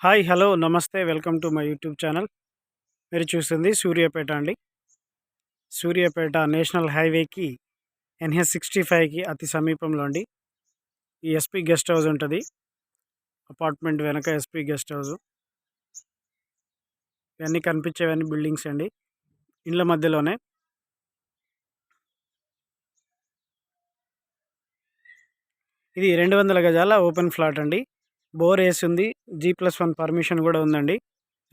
Hi hello నమస్తే welcome to my YouTube channel. మీరు చూస్తుంది సూర్యాపేట అండి. సూర్యాపేట నేషనల్ హైవేకి NH65కి అతి సమీపంలో అండి. ఈ ఎస్పీ గెస్ట్ హౌస్ ఉంటుంది. అపార్ట్మెంట్ వెనక ఎస్పీ గెస్ట్ హౌస్. ఇవన్నీ కనిపించేవన్నీ బిల్డింగ్స్ అండి. ఇండ్ల మధ్యలోనే. ఇది 200 గజాల ఓపెన్ ఫ్లాట్ అండి. బోర్ వేసి ఉంది. G+1 పర్మిషన్ కూడా ఉందండి.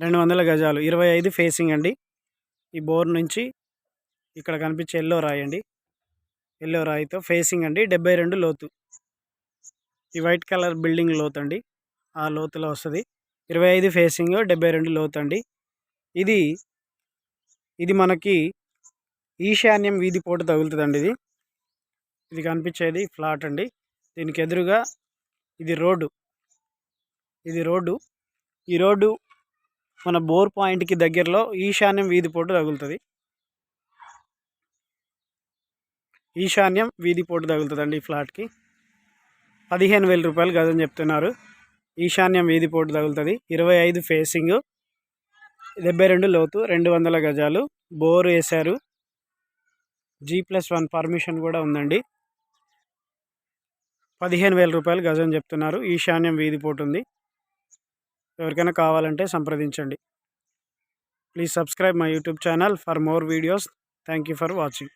200 గజాలు 25 ఫేసింగ్ అండి. ఈ బోర్ నుంచి ఇక్కడ కనిపించే ఎల్లో రాయి అండి. ఎల్లో రాయితో ఫేసింగ్ అండి. 72 లోతు. ఈ వైట్ కలర్ బిల్డింగ్ లోతు అండి. ఆ లోతులో వస్తుంది. 25 ఫేసింగ్ 72 లోతు అండి. ఇది మనకి ఈశాన్యం వీధి పోటు తగులుతుందండి. ఇది కనిపించేది ఫ్లాట్ అండి. దీనికి ఎదురుగా ఇది రోడ్డు. ఈ రోడ్డు మన బోర్ పాయింట్కి దగ్గరలో ఈశాన్యం వీధి పోటు తగులుతుంది. ఈశాన్యం వీధి పోటు తగులుతుందండి. ఈ ఫ్లాట్కి 15,000 రూపాయలు గజం చెప్తున్నారు. ఈశాన్యం వీధి పోటు తగులుతుంది. 25 ఫేసింగ్ 72 లోతు 200 గజాలు. బోర్ వేశారు. G+1 పర్మిషన్ కూడా ఉందండి. 15,000 రూపాయలు గజం చెప్తున్నారు. ఈశాన్యం వీధి పోటు ఉంది. ఎవరికైనా కావాలంటే సంప్రదించండి. Please subscribe my YouTube channel for more videos. Thank you for watching.